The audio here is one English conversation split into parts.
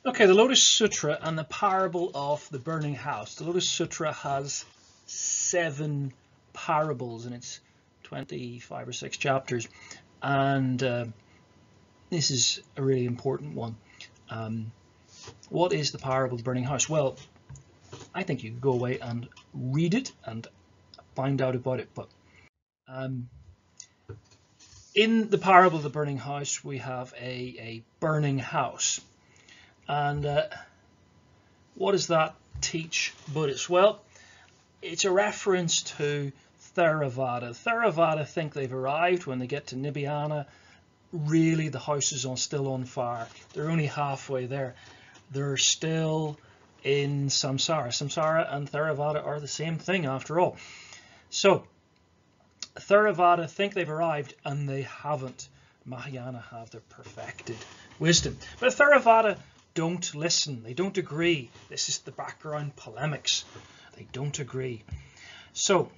Okay, the Lotus Sutra and the parable of the burning house. The Lotus Sutra has 7 parables in its 25 or 6 chapters, and this is a really important one. What is the parable of the burning house? Well, I think you could go away and read it and find out about it, but in the parable of the burning house we have a burning house. And what does that teach Buddhists? Well, it's a reference to Theravada. Theravada think they've arrived when they get to Nibbana. Really, the house is still on fire. They're only halfway there. They're still in samsara. Samsara and Theravada are the same thing after all. So, Theravada think they've arrived and they haven't. Mahayana have their perfected wisdom. But Theravada don't listen. They don't agree. This is the background polemics. They don't agree. So,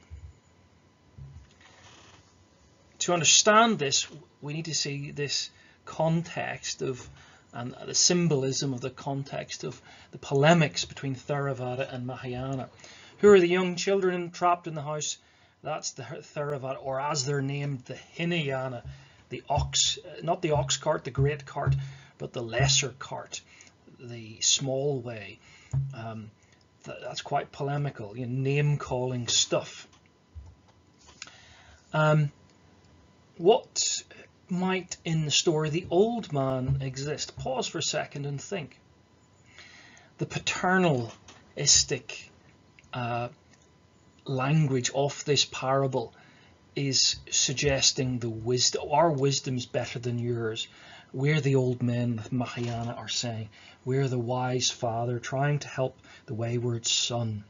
to understand this, we need to see this context of, and the symbolism of the context of the polemics between Theravada and Mahayana. Who are the young children trapped in the house? That's the Theravada, or as they're named, the Hinayana, the ox, not the ox cart, the great cart, but the lesser cart, the small way. That's quite polemical, name-calling stuff. What might in the story the old man exist? Pause for a second and think. The paternalistic language of this parable is suggesting the wisdom. Our wisdom's better than yours. We're the old men, Mahayana are saying. We're the wise father trying to help the wayward son.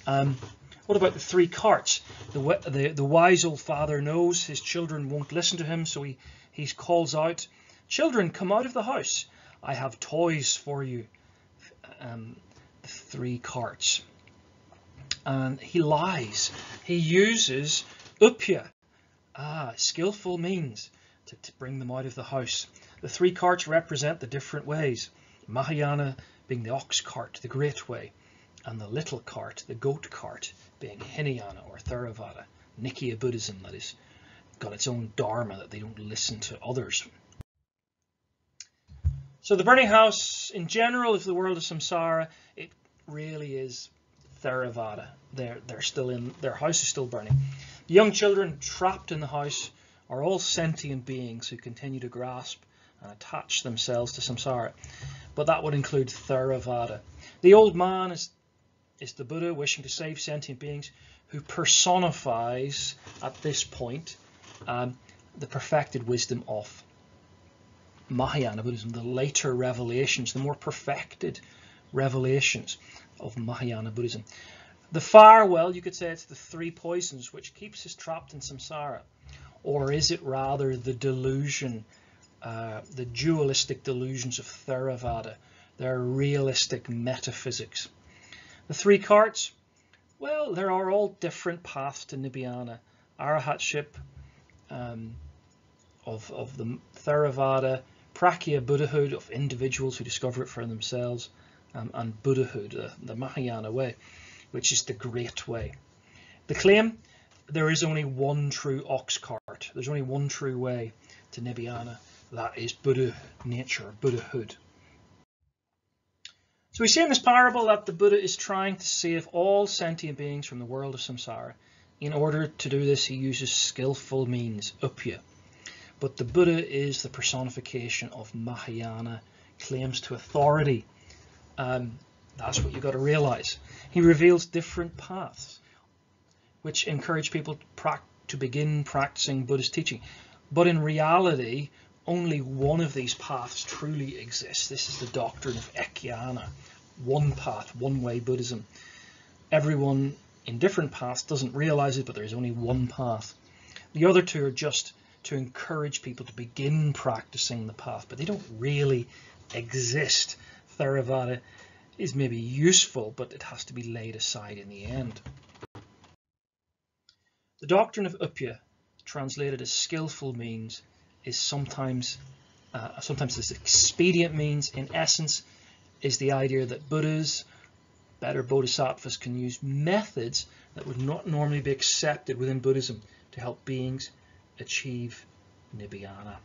What about the 3 carts? The wise old father knows his children won't listen to him, so he calls out, "Children, come out of the house. I have toys for you." The 3 carts. And he lies. He uses upya, skillful means, to bring them out of the house. The 3 carts represent the different ways. Mahayana being the ox cart, the great way, and the little cart, the goat cart, being Hinayana or Theravada, Nikaya Buddhism, that is got its own dharma, that they don't listen to others. So the burning house in general is the world of samsara. It really is Theravada. They're still in, their house is still burning. The young children trapped in the house are all sentient beings who continue to grasp and attach themselves to samsara, but that would include Theravada. The old man is the Buddha wishing to save sentient beings, who personifies at this point the perfected wisdom of Mahayana Buddhism, the later revelations, the more perfected revelations of Mahayana Buddhism. The fire, well, you could say it's the 3 poisons which keeps us trapped in samsara. Or is it rather the delusion, the dualistic delusions of Theravada, their realistic metaphysics? The 3 carts, well, there are all different paths to Nibbana. Arahatship of the Theravada, Prakya Buddhahood of individuals who discover it for themselves, and Buddhahood, the Mahayana way, which is the great way. The claim, there is only one true ox cart. There's only one true way to Nibbana. That is Buddha nature, Buddhahood. So we see in this parable that the Buddha is trying to save all sentient beings from the world of samsara. In order to do this, he uses skillful means, upya. But the Buddha is the personification of Mahayana, claims to authority. That's what you've got to realize. He reveals different paths, which encourage people to begin practicing Buddhist teaching. But in reality, only one of these paths truly exists. This is the doctrine of Ekyana, one path, one way Buddhism. Everyone in different paths doesn't realize it, but there is only one path. The other 2 are just to encourage people to begin practicing the path, but they don't really exist. Theravada is maybe useful, but it has to be laid aside in the end. The doctrine of upya, translated as skillful means, is sometimes this expedient means. In essence, is the idea that Buddhas, better bodhisattvas, can use methods that would not normally be accepted within Buddhism to help beings achieve nibbana.